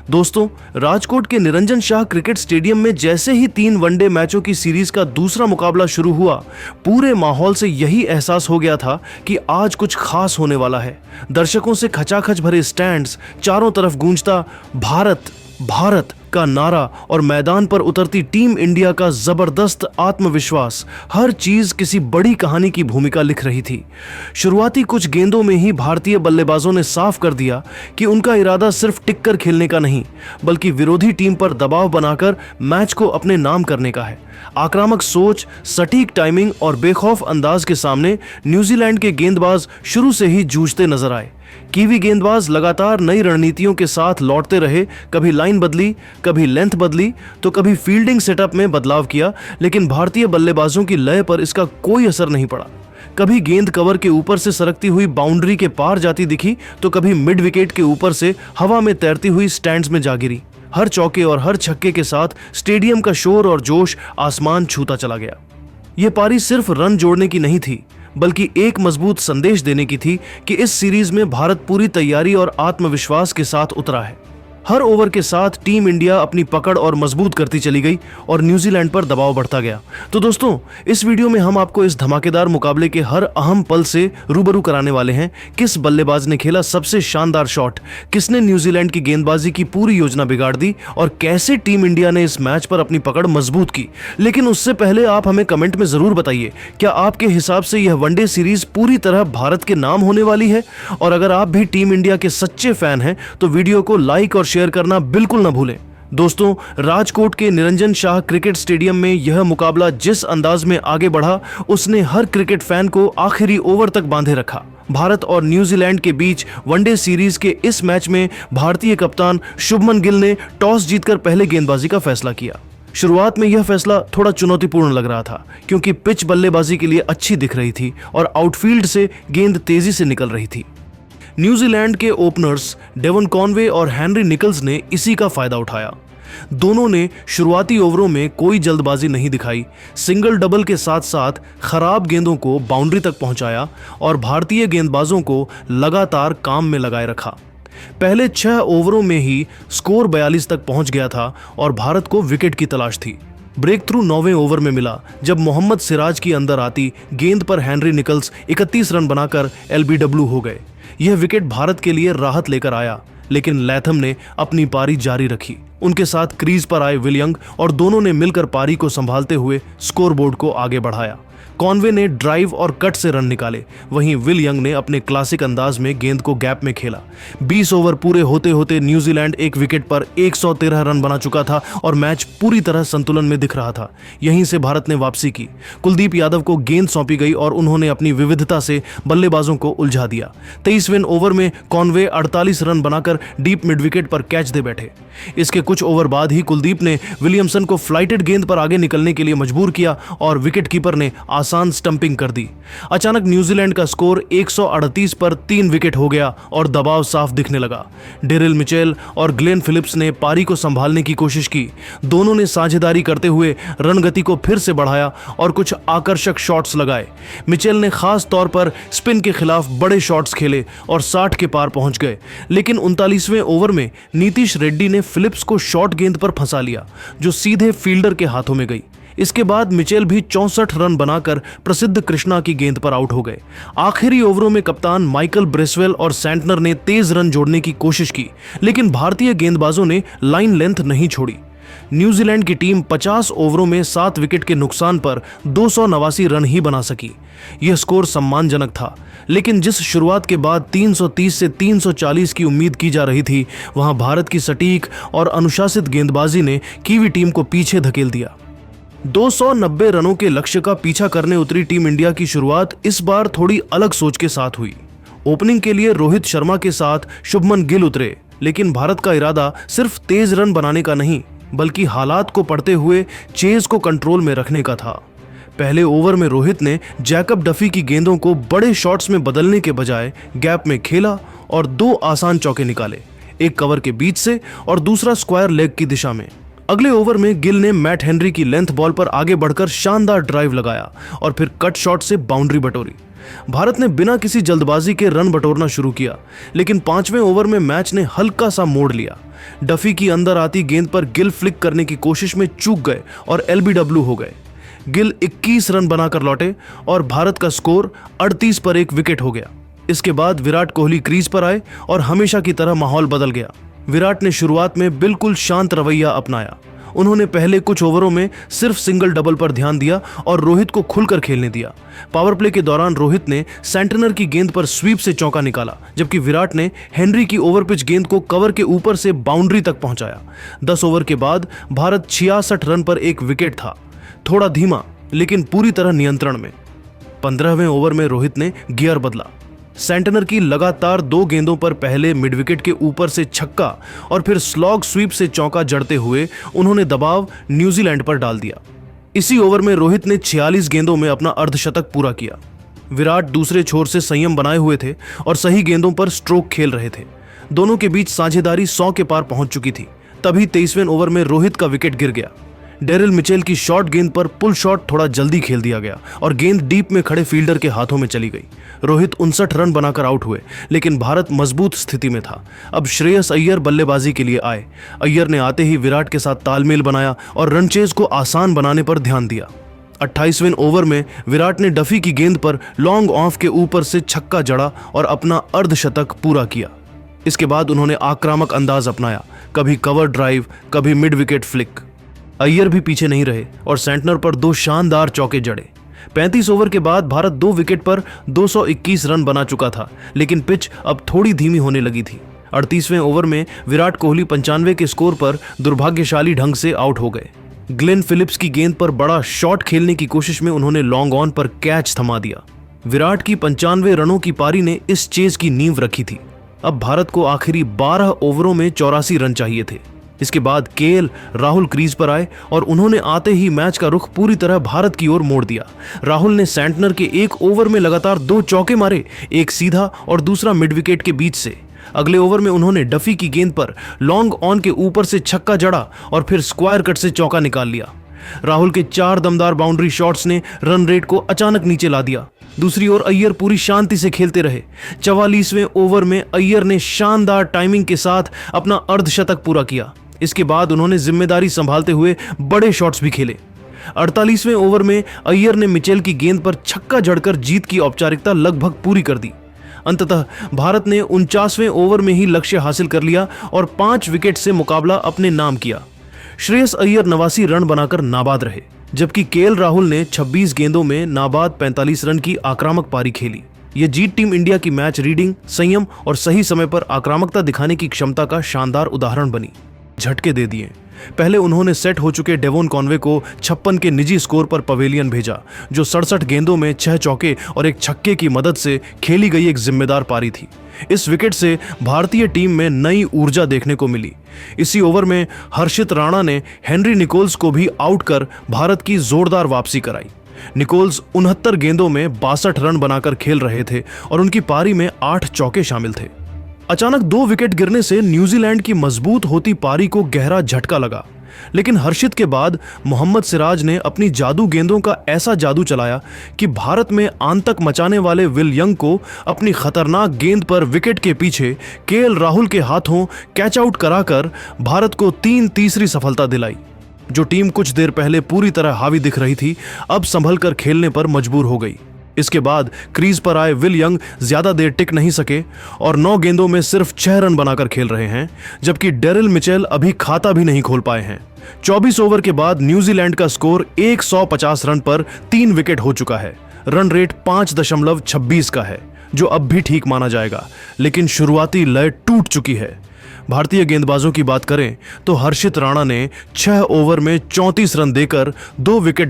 दोस्तों, राजकोट के Niranjan Shah cricket stadium में जैसे ही 3 वनडे मैचों की सीरीज का दूसरा मुकाबला शुरू हुआ, पूरे माहौल से यही एहसास हो गया था कि आज कुछ खास होने वाला है। दर्शकों से खचाखच भरे स्टैंड्स, चारों तरफ गूंजता भारत भारत का नारा और मैदान पर उतरती टीम इंडिया का जबरदस्त आत्मविश्वास, हर चीज किसी बड़ी कहानी की भूमिका लिख रही थी। शुरुआती कुछ गेंदों में ही भारतीय बल्लेबाजों ने साफ कर दिया कि उनका इरादा सिर्फ टिककर खेलने का नहीं, बल्कि विरोधी टीम पर दबाव बनाकर मैच को अपने नाम करने का है। आक्रामक सोच, सटीक टाइमिंग और बेखौफ अंदाज के सामने न्यूजीलैंड के गेंदबाज शुरू से ही जूझते नजर आए। कीवी गेंदबाज लगातार नई रणनीतियों के साथ लौटते रहे, कभी लाइन बदली, कभी लेंथ बदली, तो कभी फील्डिंग सेटअप में बदलाव किया, लेकिन भारतीय बल्लेबाजों की लय पर इसका कोई असर नहीं पड़ा। कभी गेंद कवर के ऊपर से सरकती हुई बाउंड्री के पार जाती दिखी, तो कभी मिड विकेट के ऊपर से हवा में तैरती हुई स्टैंड्स में जा गिरी। हर चौके और हर छक्के के साथ स्टेडियम का शोर और जोश आसमान छूता चला गया। यह पारी सिर्फ रन जोड़ने की नहीं थी, बल्कि एक मजबूत संदेश देने की थी कि इस सीरीज में भारत पूरी तैयारी और आत्मविश्वास के साथ उतरा है। हर ओवर के साथ टीम इंडिया अपनी पकड़ और मजबूत करती चली गई और न्यूजीलैंड पर दबाव बढ़ता गया। तो दोस्तों, इस वीडियो में हम आपको इस धमाकेदार मुकाबले के हर अहम पल से रूबरू कराने वाले हैं। किस बल्लेबाज ने खेला सबसे शानदार शॉट, किसने न्यूजीलैंड की गेंदबाजी की पूरी योजना बिगाड़ दी और कैसे टीम इंडिया ने इस मैच पर अपनी पकड़ मजबूत की। लेकिन उससे पहले आप हमें कमेंट में जरूर बताइए, क्या आपके हिसाब से यह वनडे सीरीज पूरी तरह भारत के नाम होने वाली है? और अगर आप भी टीम इंडिया के सच्चे फैन हैं तो वीडियो को लाइक और शेयर करना बिल्कुल ना भूलें। दोस्तों, राजकोट के निरंजन शाह क्रिकेट स्टेडियम में यह मुकाबला जिस अंदाज में आगे बढ़ा, उसने हर क्रिकेट फैन को आखिरी ओवर तक बांधे रखा। भारत और न्यूजीलैंड के बीच वनडे सीरीज के इस मैच में भारतीय कप्तान शुभमन गिल ने टॉस जीतकर पहले गेंदबाजी का फैसला किया। शुरुआत में यह फैसला थोड़ा चुनौतीपूर्ण लग रहा था, क्योंकि पिच बल्लेबाजी के लिए अच्छी दिख रही थी और आउटफील्ड से गेंद तेजी से निकल रही थी। न्यूजीलैंड के ओपनर्स डेवन कॉनवे और हेनरी निकल्स ने इसी का फायदा उठाया। दोनों ने शुरुआती ओवरों में कोई जल्दबाजी नहीं दिखाई, सिंगल डबल के साथ साथ खराब गेंदों को बाउंड्री तक पहुंचाया और भारतीय गेंदबाजों को लगातार काम में लगाए रखा। पहले 6 ओवरों में ही स्कोर 42 तक पहुंच गया था और भारत को विकेट की तलाश थी। ब्रेक थ्रू 9वें ओवर में मिला, जब मोहम्मद सिराज की अंदर आती गेंद पर हेनरी निकल्स 31 रन बनाकर LBW हो गए। यह विकेट भारत के लिए राहत लेकर आया, लेकिन लैथम ने अपनी पारी जारी रखी। उनके साथ क्रीज पर आए विल यंग और दोनों ने मिलकर पारी को संभालते हुए स्कोरबोर्ड को आगे बढ़ाया। कॉनवे ने ड्राइव और कट से रन निकाले, वहीं विल यंग ने अपने क्लासिक अंदाज में गेंद को गैप में खेला। 20 ओवर पूरे होते होते न्यूजीलैंड एक विकेट पर 113 रन बना चुका था और मैच पूरी तरह संतुलन में दिख रहा था। यहीं से भारत ने वापसी की। कुलदीप यादव को गेंद सौंपी गई और उन्होंने अपनी विविधता से बल्लेबाजों को उलझा दिया। 23वें ओवर में कॉनवे 48 रन बनाकर डीप मिड विकेट पर कैच दे बैठे। इसके कुछ ओवर बाद ही कुलदीप ने विलियमसन को फ्लाइटेड गेंद पर आगे निकलने के लिए मजबूर किया और विकेट कीपर ने आसान स्टंपिंग कर दी। अचानक न्यूजीलैंड का स्कोर 138 पर 3 विकेट हो गया और दबाव साफ दिखने लगा। डेरिल मिचेल और ग्लेन फिलिप्स ने पारी को संभालने की कोशिश की। दोनों ने साझेदारी करते हुए रन गति को फिर से बढ़ाया और कुछ आकर्षक शॉट्स लगाए। मिचेल ने खास तौर पर स्पिन के खिलाफ बड़े शॉट्स खेले और 60 के पार पहुंच गए, लेकिन 39वें ओवर में नीतीश रेड्डी ने फिलिप्स को शॉर्ट गेंद पर फंसा लिया, जो सीधे फील्डर के हाथों में गई। इसके बाद मिचेल भी 64 रन बनाकर प्रसिद्ध कृष्णा की गेंद पर आउट हो गए। आखिरी ओवरों में कप्तान माइकल ब्रेसवेल और सैंटनर ने तेज रन जोड़ने की कोशिश की, लेकिन भारतीय गेंदबाजों ने लाइन लेंथ नहीं छोड़ी। न्यूजीलैंड की टीम 50 ओवरों में 7 विकेट के नुकसान पर 289 रन ही बना सकी। यह स्कोर सम्मानजनक था, लेकिन जिस शुरुआत के बाद 330 से 340 की उम्मीद की जा रही थी, वहां भारत की सटीक और अनुशासित गेंदबाजी ने कीवी टीम को पीछे धकेल दिया। 290 रनों के लक्ष्य का पीछा करने उतरी टीम इंडिया की शुरुआत इस बार थोड़ी अलग सोच के साथ हुई। ओपनिंग के लिए रोहित शर्मा के साथ शुभमन गिल उतरे, लेकिन भारत का इरादा सिर्फ तेज रन बनाने का नहीं, बल्कि हालात को पढ़ते हुए चेज को कंट्रोल में रखने का था। पहले ओवर में रोहित ने जैकब डफी की गेंदों को बड़े शॉट्स में बदलने के बजाय गैप में खेला और 2 आसान चौके निकाले, एक कवर के बीच से और दूसरा स्क्वायर लेग की दिशा में। अगले ओवर में गिल ने मैट हेनरी की लेंथ बॉल पर आगे बढ़कर शानदार ड्राइव लगाया और फिर कट शॉट से बाउंड्री बटोरी। भारत ने बिना किसी जल्दबाजी के रन बटोरना शुरू किया, लेकिन 5वें ओवर में मैच ने हल्का सा मोड़ लिया। डफी की अंदर आती गेंद पर गिल फ्लिक करने की कोशिश में चूक गए और LBW हो गए। गिल 21 रन बनाकर लौटे और भारत का स्कोर 38 पर 1 विकेट हो गया। इसके बाद विराट कोहली क्रीज पर आए और हमेशा की तरह माहौल बदल गया। विराट ने शुरुआत में बिल्कुल शांत रवैया अपनाया। उन्होंने पहले कुछ ओवरों में सिर्फ सिंगल डबल पर ध्यान दिया और रोहित को खुलकर खेलने दिया। पावर प्ले के दौरान रोहित ने सेंटनर की गेंद पर स्वीप से चौका निकाला, जबकि विराट ने हेनरी की ओवरपिच गेंद को कवर के ऊपर से बाउंड्री तक पहुंचाया। 10 ओवर के बाद भारत 66 रन पर 1 विकेट था, थोड़ा धीमा लेकिन पूरी तरह नियंत्रण में। 15वें ओवर में रोहित ने गियर बदला। सेंटनर की लगातार 2 गेंदों पर पहले मिड विकेट के ऊपर से छक्का और फिर स्लॉग स्वीप से चौका जड़ते हुए उन्होंने दबाव न्यूजीलैंड पर डाल दिया। इसी ओवर में रोहित ने 46 गेंदों में अपना अर्धशतक पूरा किया। विराट दूसरे छोर से संयम बनाए हुए थे और सही गेंदों पर स्ट्रोक खेल रहे थे। दोनों के बीच साझेदारी 100 के पार पहुंच चुकी थी। तभी 23वें ओवर में रोहित का विकेट गिर गया। डेरिल मिचेल की शॉर्ट गेंद पर पुल शॉट थोड़ा जल्दी खेल दिया गया और गेंद डीप में खड़े फील्डर के हाथों में चली गई। रोहित 59 रन बनाकर आउट हुए, लेकिन भारत मजबूत स्थिति में था। अब श्रेयस अय्यर बल्लेबाजी के लिए आए। अय्यर ने आते ही विराट के साथ तालमेल बनाया और रनचेज को आसान बनाने पर ध्यान दिया। 28वें ओवर में विराट ने डफी की गेंद पर लॉन्ग ऑफ के ऊपर से छक्का जड़ा और अपना अर्धशतक पूरा किया। इसके बाद उन्होंने आक्रामक अंदाज अपनाया, कभी कवर ड्राइव, कभी मिड विकेट फ्लिक। अय्यर भी पीछे नहीं रहे और सेंटनर पर 2 शानदार चौके जड़े। 35 ओवर के बाद भारत 2 विकेट पर 221 रन बना चुका था, लेकिन पिच अब थोड़ी धीमी होने लगी थी। 38वें ओवर में विराट कोहली 95 के स्कोर पर दुर्भाग्यशाली ढंग से आउट हो गए। ग्लेन फिलिप्स की गेंद पर बड़ा शॉट खेलने की कोशिश में उन्होंने लॉन्ग ऑन पर कैच थमा दिया। विराट की 95 रनों की पारी ने इस चेज की नींव रखी थी। अब भारत को आखिरी 12 ओवरों में 84 रन चाहिए थे। इसके बाद KL राहुल क्रीज पर आए और उन्होंने आते ही मैच का रुख पूरी तरह भारत की ओर मोड़ दिया। राहुल ने सेंटनर के 1 ओवर में लगातार 2 चौके मारे, एक सीधा और दूसरा मिड विकेट के बीच से। अगले ओवर में उन्होंने डफी की गेंद पर लॉन्ग ऑन के ऊपर से छक्का जड़ा और फिर स्क्वायर कट से चौका निकाल लिया। राहुल के 4 दमदार बाउंड्री शॉट्स ने रन रेट को अचानक नीचे ला दिया। दूसरी ओर अय्यर पूरी शांति से खेलते रहे। 44वें ओवर में अय्यर ने शानदार टाइमिंग के साथ अपना अर्धशतक पूरा किया। इसके बाद उन्होंने जिम्मेदारी संभालते हुए बड़े शॉट्स भी खेले। 48वें ओवर में अय्यर ने मिचेल की गेंद पर छक्का जड़कर जीत की औपचारिकता लगभग पूरी कर दी। अंततः भारत ने 49वें ओवर में ही लक्ष्य हासिल कर लिया और 5 विकेट से मुकाबला अपने नाम किया। श्रेयस अय्यर 89 रन बनाकर नाबाद रहे, जबकि KL राहुल ने 26 गेंदों में नाबाद 45 रन की आक्रामक पारी खेली। यह जीत टीम इंडिया की मैच रीडिंग, संयम और सही समय पर आक्रामकता दिखाने की क्षमता का शानदार उदाहरण बनी। झटके दे दिए। पहले उन्होंने सेट हो चुके डेवोन कॉनवे को 56 के निजी स्कोर पर पवेलियन भेजा, जो 67 गेंदों में 6 चौके और एक छक्के की मदद से खेली गई एक जिम्मेदार पारी थी। इस विकेट से भारतीय टीम में नई ऊर्जा देखने को मिली। इसी ओवर में हर्षित राणा ने हेनरी निकोल्स को भी आउट कर भारत की जोरदार वापसी कराई। निकोल्स 69 गेंदों में 62 रन बनाकर खेल रहे थे और उनकी पारी में 8 चौके शामिल थे। अचानक 2 विकेट गिरने से न्यूजीलैंड की मजबूत होती पारी को गहरा झटका लगा, लेकिन हर्षित के बाद मोहम्मद सिराज ने अपनी जादू गेंदों का ऐसा जादू चलाया कि भारत में आतंक मचाने वाले विल यंग को अपनी खतरनाक गेंद पर विकेट के पीछे KL राहुल के हाथों कैच आउट कराकर भारत को 3 तीसरी सफलता दिलाई। जो टीम कुछ देर पहले पूरी तरह हावी दिख रही थी, अब संभल कर खेलने पर मजबूर हो गई। इसके बाद क्रीज पर आए विल यंग ज्यादा देर टिक नहीं सके और 9 गेंदों में सिर्फ 6 रन बनाकर खेल रहे हैं, जबकि डेरिल मिचेल अभी खाता भी नहीं खोल पाए हैं। 24 ओवर के बाद न्यूजीलैंड का स्कोर 150 रन पर 3 विकेट हो चुका है। रन रेट 5.26 का है, जो अब भी ठीक माना जाएगा, लेकिन शुरुआती लय टूट चुकी है। भारतीय गेंदबाजों की बात करें तो हर्षित राणा ने 6 ओवर में 34 रन देकर 2 विकेट